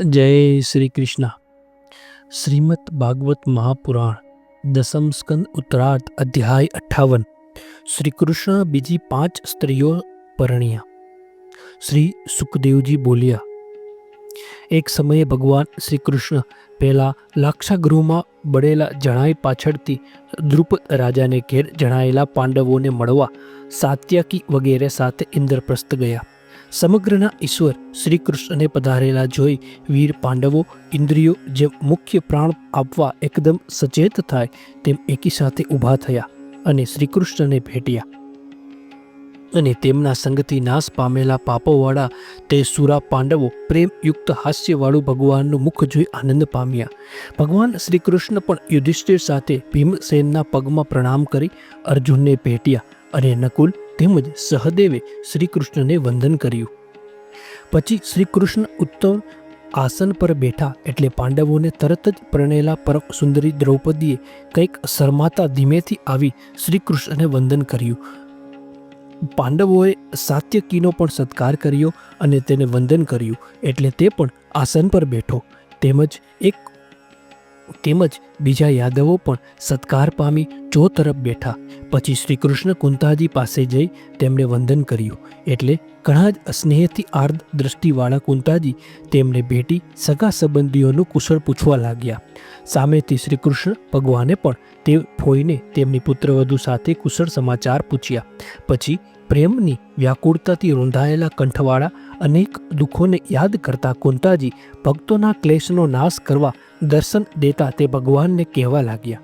जय श्री कृष्ण। श्रीमद् भागवत महापुराण दसम स्कंद उत्तरार्ध अध्याय 58। श्री कृष्ण बीजी 5 स्त्रीओ परण्या। श्री सुखदेवजी बोलिया, एक समये भगवान श्री कृष्ण पहला लाक्षागृहમાં બળેલા જણાઈ પાછળથી દ્રુપદ રાજાને ઘેર જણાયેલા પાંડવોને મળવા સાત્યકી વગેરે સાથે ઇન્દ્રપ્રસ્થ ગયા। સમગ્રના ઈશ્વર શ્રી કૃષ્ણને પધારેલા જોઈ વીર પાંડવો ઇન્દ્રિયો જે મુખ્ય પ્રાણ આપવા એકદમ સચેત થાય તેમ એકી સાથે ઊભા થયા અને શ્રી કૃષ્ણને ભેટ્યા અને તેમના સંગથી નાશ પામેલા પાપોવાળા તે સુરા પાંડવો પ્રેમયુક્ત હાસ્યવાળું ભગવાનનું મુખ જોઈ આનંદ પામ્યા। ભગવાન શ્રી કૃષ્ણ પણ યુધિષ્ઠિર સાથે ભીમસેનના પગમાં પ્રણામ કરી અર્જુનને ભેટ્યા અને નકુલ તેમજ સહદેવે શ્રી કૃષ્ણને વંદન કર્યું। પછી શ્રી કૃષ્ણ ઉત્તમ આસન પર બેઠા એટલે પાંડવોને તરત જ પરણેલા પરમ સુંદરી દ્રૌપદીએ કંઈક શરમાતા ધીમેથી આવી શ્રી કૃષ્ણને વંદન કર્યું। પાંડવોએ સાત્યકીનો પણ સત્કાર કર્યો અને તેને વંદન કર્યું એટલે તે પણ આસન પર બેઠો। તેમજ બીજા યાદવો પણ સત્કાર પામી ચો તરફ બેઠા। પછી શ્રી કૃષ્ણ કુંતાજી પાસે જઈ તેમને વંદન કર્યું એટલે ઘણા જ સ્નેહથી આર્દ દ્રષ્ટિવાળા કુંતાજી તેમને ભેટી સગા સંબંધીઓનું કુશળ પૂછવા લાગ્યા। સામેથી શ્રી કૃષ્ણ ભગવાને પણ તે ફોઈને તેમની પુત્રવધુ સાથે કુશળ સમાચાર પૂછ્યા। પછી પ્રેમની વ્યાકુળતાથી રૂંધાયેલા કંઠવાળા અનેક દુઃખોને યાદ કરતા કુંતાજી ભક્તોના ક્લેશનો નાશ કરવા દર્શન દેતા તે ભગવાનને કહેવા લાગ્યા,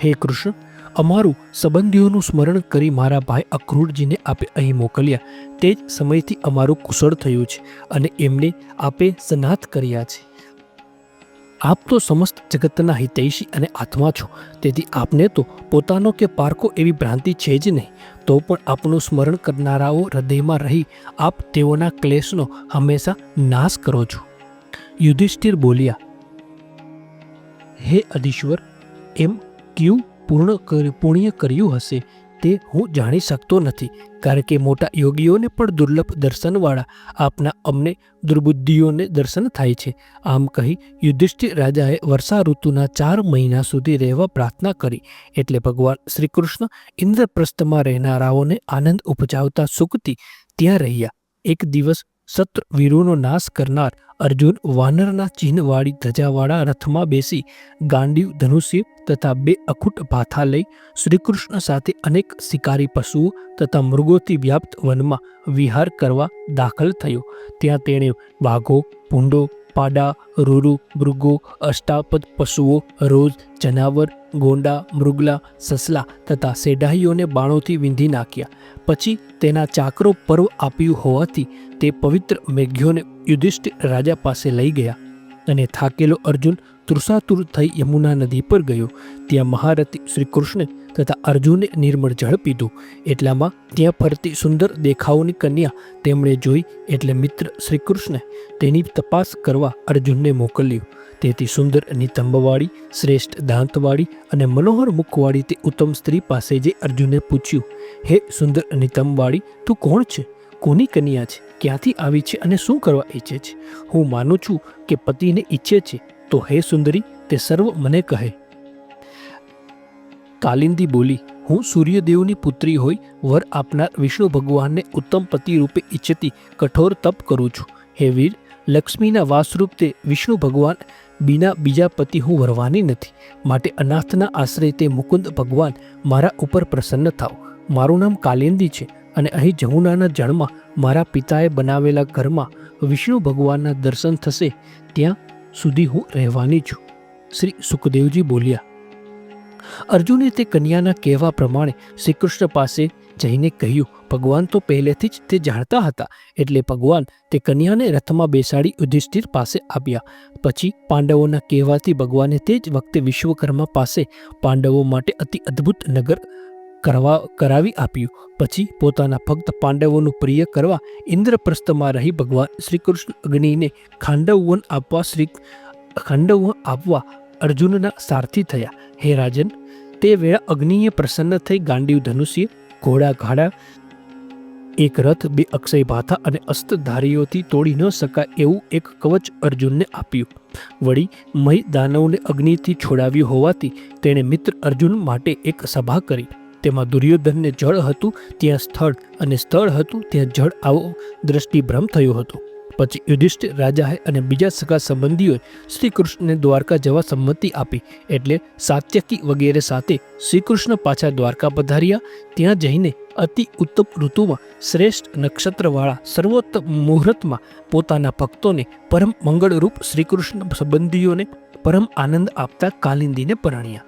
હે કૃષ્ણ, અમારું સંબંધીઓનું સ્મરણ કરી મારા ભાઈ અક્રૂરજીને આપે અહીં મોકલ્યા તે જ સમયથી અમારું કુશળ થયું છે અને એમને આપે સનાથ કર્યા છે। આપ તો સમસ્ત જગતના હિતૈષી અને આત્મા છો, તેથી આપને તો પોતાનો કે પારકો એવી ભ્રાંતિ છે જ નહીં, તો પણ આપનું સ્મરણ કરનારાઓ હૃદયમાં રહી આપ તેઓના ક્લેશનો હંમેશા નાશ કરો છો। યુધિષ્ઠિર બોલ્યા, હે અધીશ્વર, એમ ક્યું પુણ્ય કર્યું હશે તે હું જાણી શકતો નથી, કારણ કે મોટા યોગીઓને પણ દુર્લભ દર્શનવાળા આપના અમને દુર્બુદ્ધિઓને દર્શન થાય છે। આમ કહી યુધિષ્ઠિર રાજાએ વર્ષા ઋતુના 4 મહિના સુધી રહેવા પ્રાર્થના કરી એટલે ભગવાન શ્રી કૃષ્ણ ઇન્દ્રપ્રસ્થમાં રહેનારાઓને આનંદ ઉપજાવતા સુખથી ત્યાં રહ્યા। એક દિવસ શત્રુ વીરોનો નાશ કરનાર અર્જુન વાનરના ચિહ્નવાળી ધજાવાળા રથમાં બેસી ગાંડીવ ધનુષ્ય તથા 2 અખૂટ ભાથા લઈ શ્રીકૃષ્ણ સાથે અનેક શિકારી પશુઓ તથા મૃગોથી વ્યાપ્ત વનમાં વિહાર કરવા દાખલ થયો। ત્યાં તેણે વાઘો, ભૂંડો, પાડા, રૂરુ, મૃગો, અષ્ટાપદ પશુઓ, રોજ, જનાવર, ગોંડા, મૃગલા, સસલા તથા સેડાઈઓને બાણોથી વીંધી નાખ્યા। પછી તેના ચાકરો પર્વ આપ્યું હોવાથી તે પવિત્ર મેઘ્યોને યુધિષ્ઠિર રાજા પાસે લઈ ગયા અને થાકેલો અર્જુન તૃષાતુર થઈ યમુના નદી પર ગયો। ત્યાં મહારથી શ્રી કૃષ્ણ તથા અર્જુને નિર્મળ જળ પીધું। એટલામાં ત્યાં ફરતી સુંદર દેખાવની કન્યા તેમણે જોઈ એટલે મિત્ર શ્રી કૃષ્ણે તેની તપાસ કરવા અર્જુનને મોકલ્યો। તેથી સુંદર નિતંબવાળી, શ્રેષ્ઠ દાંતવાળી અને મનોહર મુખવાળી તે ઉત્તમ સ્ત્રી પાસે જઈ અર્જુને પૂછ્યું, હે સુંદર નિતંબવાળી, તું કોણ છે? કોની કન્યા છે? ક્યાંથી આવી છે અને શું કરવા ઈચ્છે છે? હું માનું છું કે પતિને ઈચ્છે છે, તો હે સુંદરી, તે સર્વ મને કહે। કાલિંદી બોલી, હું સૂર્યદેવની પુત્રી હોઈ વર આપનાર વિષ્ણુ ભગવાનને ઉત્તમ પતિ રૂપે ઈચ્છતી કઠોર તપ કરું છું। હે વીર, લક્ષ્મીના વાસરૂપ તે વિષ્ણુ ભગવાન બીના બીજા પતિ હું વરવાની નથી, માટે અનાથના આશ્રય તે મુકુંદ ભગવાન મારા ઉપર પ્રસન્ન થાવ। મારું નામ કાલિંદી છે અને અહીં જમુનાના જળમાં મારા પિતાએ બનાવેલા ઘરમાં વિષ્ણુ ભગવાનના દર્શન થશે ત્યાં સુધી હું રહેવાની છું। શ્રી સુખદેવજી બોલ્યા। અર્જુને તે કન્યાના કહેવા પ્રમાણે શ્રી કૃષ્ણ પાસે જઈને કહ્યું। ભગવાન તો પહેલેથી જ તે જાણતા હતા એટલે ભગવાન તે કન્યાને રથમાં બેસાડી યુધિષ્ઠિર પાસે આવ્યા। પછી પાંડવોના કહેવાથી ભગવાને તે જ વખતે વિશ્વકર્મા પાસે પાંડવો માટે અતિ અદ્ભુત નગર કરાવી આપ્યું। પછી પોતાના ભક્ત પાંડવોનું પ્રિય કરવા ઇન્દ્રપ્રસ્થમાં રહી ભગવાન શ્રી કૃષ્ણ અગ્નિને ખાંડવવન આપવા અર્જુનના સારથી થયા। હે રાજન, તે વેળા અગ્નિએ પ્રસન્ન થઈ ગાંડીવ ધનુષ્ય, ઘોડા ઘાડા એક રથ, 2 અક્ષય ભાથા અને અસ્ત્રધારીઓથી તોડી ન શકાય એવું એક કવચ અર્જુનને આપ્યું. વળી મય દાનવને અગ્નિથી છોડાવ્યું હોવાથી તેણે મિત્ર અર્જુન માટે એક સભા કરી. તેમાં દુર્યોધનને જળ હતું ત્યાં સ્થળ અને સ્થળ હતું ત્યાં જળ આવો દ્રષ્ટિભ્રમ થયો હતો. પછી યુધિષ્ઠિર રાજાએ અને બીજા સગા સંબંધીઓએ શ્રી કૃષ્ણને દ્વારકા જવા સંમતિ આપી. એટલે સાત્યકી વગેરે સાથે શ્રી કૃષ્ણ પાછા દ્વારકા પધાર્યા. ત્યાં જઈને અતિ ઉત્તમ ઋતુમાં શ્રેષ્ઠ નક્ષત્રવાળા સર્વોત્તમ મુહૂર્તમાં પોતાના ભક્તોને પરમ મંગળરૂપ શ્રીકૃષ્ણ સંબંધીઓને પરમ આનંદ આપતા કાલિંદીને પરણ્યા.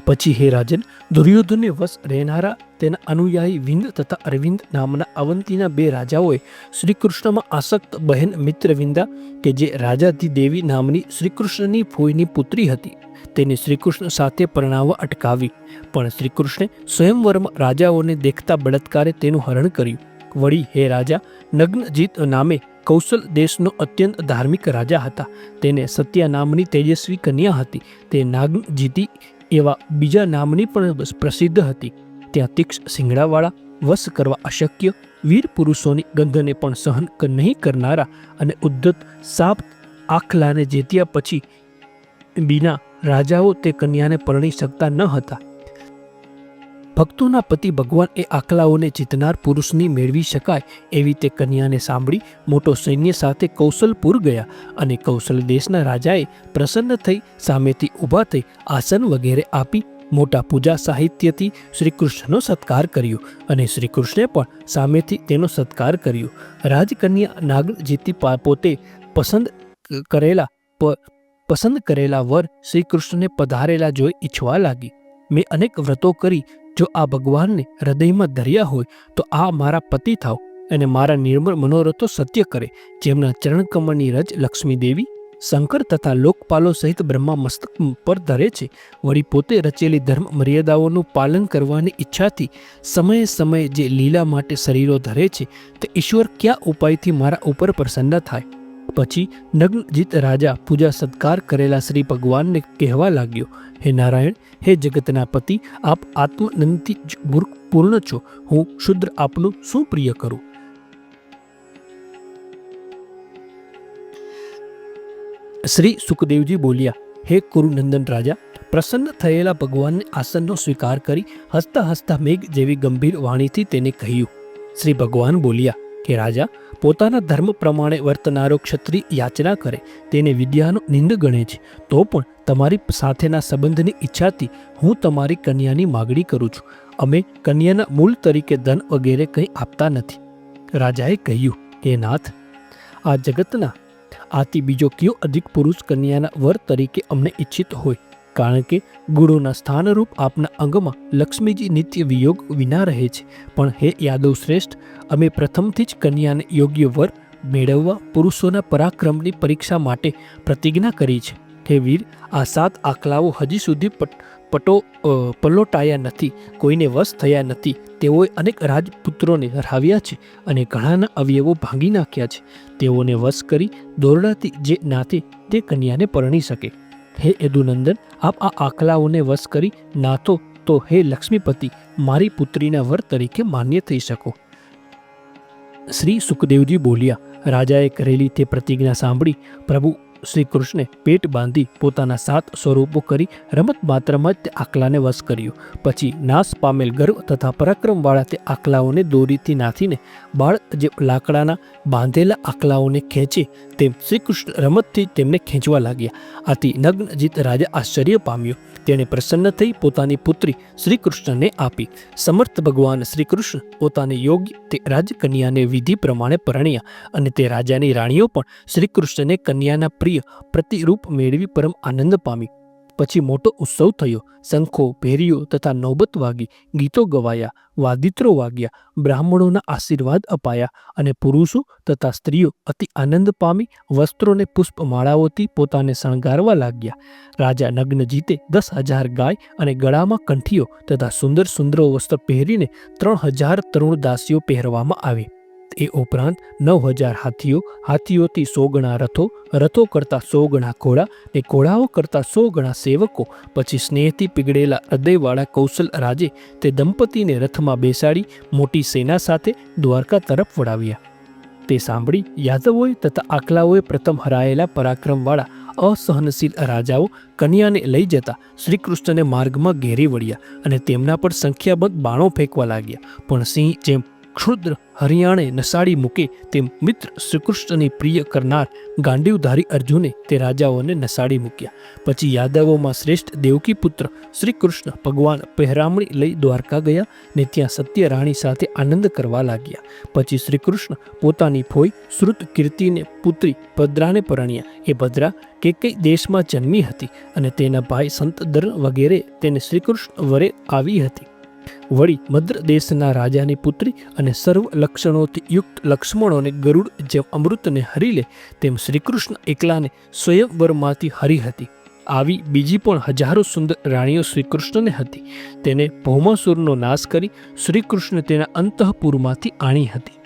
પછી હે રાજન, દુર્યોધનને વશ રહેનારા તેના અનુયાયી વિંદ તથા અરવિંદ નામના અવંતીના 2 રાજાઓએ શ્રીકૃષ્ણમાં આસક્ત બહેન મિત્રવિંદા કે જે રાજાધિદેવી નામની શ્રીકૃષ્ણની ફોઈની પુત્રી હતી તેને શ્રીકૃષ્ણ સાથે પરણાવવા અટકાવી. પણ શ્રીકૃષ્ણે સ્વયંવરમાં રાજાઓને દેખતા બળાત્કારે તેનું હરણ કર્યું. વળી હે રાજા, નગ્નજીત નામે કૌશલ દેશનો અત્યંત ધાર્મિક રાજા હતા. તેને સત્યા નામની તેજસ્વી કન્યા હતી. તે નાગજીતી એવા બીજા નામની પણ પ્રસિદ્ધ હતી. ત્યાં તીક્ષ્ણ સિંગડાવાળા, વશ કરવા અશક્ય, વીર પુરુષોની ગંધને પણ સહન નહીં કરનારા અને ઉદ્ધત સાપ આખલાને જેત્યા પછી બીના રાજાઓ તે કન્યાને પરણી શકતા ન હતા. ભક્તોના પતિ ભગવાન એ આખલાઓને જીતનાર પુરુષની મેળવી શકાય એવી તે કન્યાને સાંભળી મોટો સૈન્ય સાથે કૌશલપુર ગયા અને કૌશલ દેશના રાજાએ પ્રસન્ન થઈ સામેથી ઊભા થઈ આસન વગેરે આપી મોટા પૂજા સાહિત્યથી શ્રીકૃષ્ણનો સત્કાર કર્યો અને શ્રીકૃષ્ણે પણ સામેથી તેનો સત્કાર કર્યો. રાજકન્યા નાગજીતી પોતે પસંદ કરેલા વર શ્રીકૃષ્ણને પધારેલા જોઈ ઈચ્છવા લાગી. મેં અનેક વ્રતો કરી, જો આ ભગવાનને હૃદયમાં ધર્યા હોય તો આ મારા પતિ થાવ અને મારા નિર્મળ મનોરથો સત્ય કરે. જેમના ચરણકમળની રજ લક્ષ્મી દેવી, શંકર તથા લોકપાલો સહિત બ્રહ્મા મસ્તક પર ધરે છે. વળી પોતે રચેલી ધર્મ મર્યાદાઓનું પાલન કરવાની ઈચ્છાથી સમયે સમયે જે લીલા માટે શરીરો ધરે છે તે ઈશ્વર કયા ઉપાયથી મારા ઉપર પ્રસન્ન થાય. પછી નગ્નજીત રાજા પૂજા સત્કાર કરેલા શ્રી ભગવાનને કહેવા લાગ્યો, હે નારાયણ, હે જગતના પતિ, આપ આત્મનંદથી પૂર્ણ છો. હું શુદ્ર આપનું શું પ્રિય કરું? શ્રી સુખદેવજી બોલ્યા, હે કુરુનંદન રાજા, પ્રસન્ન થયેલા ભગવાનને આસનનો સ્વીકાર કરી હસતા હસતા મેઘ જેવી ગંભીર વાણીથી તેને કહ્યું. શ્રી ભગવાન બોલ્યા કે રાજા, પોતાના ધર્મ પ્રમાણે વર્તનારો ક્ષત્રિય યાચના કરે તેને વિદ્યાનો નિંદ ગણે છે. તો પણ તમારી સાથેના સંબંધની ઈચ્છાથી હું તમારી કન્યાની માગણી કરું છું. અમે કન્યાના મૂળ તરીકે ધન વગેરે કંઈ આપતા નથી. રાજાએ કહ્યું, હે નાથ, આ જગતના આથી બીજો કયો અધિક પુરુષ કન્યાના વર તરીકે અમને ઈચ્છિત હોય? કારણ કે ગુરુના સ્થાનરૂપ આપના અંગમાં લક્ષ્મીજી નિત્ય વિયોગ વિના રહે છે. પણ હે યાદવ શ્રેષ્ઠ, અમે પ્રથમથી જ કન્યાને યોગ્ય વર મેળવવા પુરુષોના પરાક્રમની પરીક્ષા માટે પ્રતિજ્ઞા કરી છે. હે વીર, આ 7 આખલાઓ હજી સુધી પલોટાયા નથી, કોઈને વશ થયા નથી. તેઓએ અનેક રાજપુત્રોને હરાવ્યા છે અને ઘણાના અવયવો ભાંગી નાખ્યા છે. તેઓને વશ કરી દોરડાથી જે નાથે તે કન્યાને પરણી શકે. હે યદુનંદન, આપ આ આખલાઓને વશ કરી નાથો તો હે લક્ષ્મીપતિ, મારી પુત્રીના વર તરીકે માન્ય થઈ શકો. શ્રી સુખદેવજી બોલ્યા, રાજાએ કરેલી તે પ્રતિજ્ઞા સાંભળી પ્રભુ શ્રી કૃષ્ણે પેટ બાંધી પોતાના 7 સ્વરૂપો કરી રમત માત્રમાં જ તે આખલાને વશ કર્યો. પછી નાશ પામેલ ગર્વ તથા પરાક્રમવાળા તે આખલાઓને દોરીથી નાથીને બાળ જે લાકડાના બાંધેલા આખલાઓને ખેંચે તેમ શ્રીકૃષ્ણ રમતથી તેમને ખેંચવા લાગ્યા. આથી નગ્નજીત રાજા આશ્ચર્ય પામ્યો. તેણે પ્રસન્ન થઈ પોતાની પુત્રી શ્રીકૃષ્ણને આપી. સમર્થ ભગવાન શ્રીકૃષ્ણ પોતાને યોગ્ય તે રાજકન્યાને વિધિ પ્રમાણે પરણ્યા અને તે રાજાની રાણીઓ પણ શ્રીકૃષ્ણને કન્યાના પ્રિય પ્રતિરૂપ મેળવી પરમ આનંદ પામી. પછી મોટો ઉત્સવ થયો. શંખો, ભેરીઓ તથા નૌબત વાગી, ગીતો ગવાયા, વાદિત્રો વાગ્યા, બ્રાહ્મણોના આશીર્વાદ અપાયા અને પુરુષો તથા સ્ત્રીઓ અતિ આનંદ પામી વસ્ત્રોને પુષ્પમાળાઓથી પોતાને શણગારવા લાગ્યા. રાજા નગ્નજીતે 10,000 ગાય અને ગળામાં કંઠીઓ તથા સુંદર સુંદર વસ્ત્ર પહેરીને 3,000 તરુણ દાસીઓ પહેરવામાં આવી. એ ઉપરાંત 9,000 હાથીઓ, હાથીઓથી 100 ગણા રથો, રથો કરતાં 100 ગણા ઘોડા ને ઘોડાઓ કરતાં 100 ગણા સેવકો, પછી સ્નેહથી પીગળેલા હૃદયવાળા કૌશલ રાજે તે દંપતીને રથમાં બેસાડી મોટી સેના સાથે દ્વારકા તરફ વળાવ્યા. તે સાંભળી યાદવોએ તથા આખલાઓએ પ્રથમ હરાયેલા પરાક્રમવાળા અસહનશીલ રાજાઓ કન્યાને લઈ જતા શ્રીકૃષ્ણને માર્ગમાં ઘેરી વળ્યા અને તેમના પર સંખ્યાબંધ બાણો ફેંકવા લાગ્યા. પણ સિંહ જેમ ક્ષુદ્ર હરિયાણે નસાડી મૂકે તેમ મિત્ર શ્રીકૃષ્ણની પ્રિય કરનાર ગાંડીવધારી અર્જુને તે રાજાઓને નસાડી મૂક્યા. પછી યાદવોમાં શ્રેષ્ઠ દેવકી પુત્ર શ્રીકૃષ્ણ ભગવાન પહેરામણી લઈ દ્વારકા ગયા ને ત્યાં સત્ય રાણી સાથે આનંદ કરવા લાગ્યા. પછી શ્રીકૃષ્ણ પોતાની ફોઈ શ્રુત કીર્તિને પુત્રી ભદ્રાને પરણ્યા. એ ભદ્રા કેકઈ દેશમાં જન્મી હતી અને તેના ભાઈ સંતદર વગેરે તેને શ્રીકૃષ્ણ વરે આવી હતી. વળી મદ્ર દેશના રાજાની પુત્રી અને સર્વ લક્ષણોથી યુક્ત લક્ષ્મણોને ગરુડ જેમ અમૃતને હરી લે તેમ શ્રીકૃષ્ણ એકલાને સ્વયંવરમાંથી હરી હતી. આવી બીજી પણ હજારો સુંદર રાણીઓ શ્રીકૃષ્ણને હતી. તેને ભૌમાસુરનો નાશ કરી શ્રીકૃષ્ણ તેના અંતઃપુરમાંથી આણી હતી.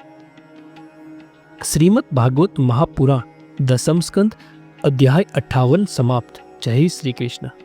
શ્રીમદ ભાગવત મહાપુરાણ દસમ સ્કંદ અધ્યાય 58 સમાપ્ત. જય શ્રી કૃષ્ણ.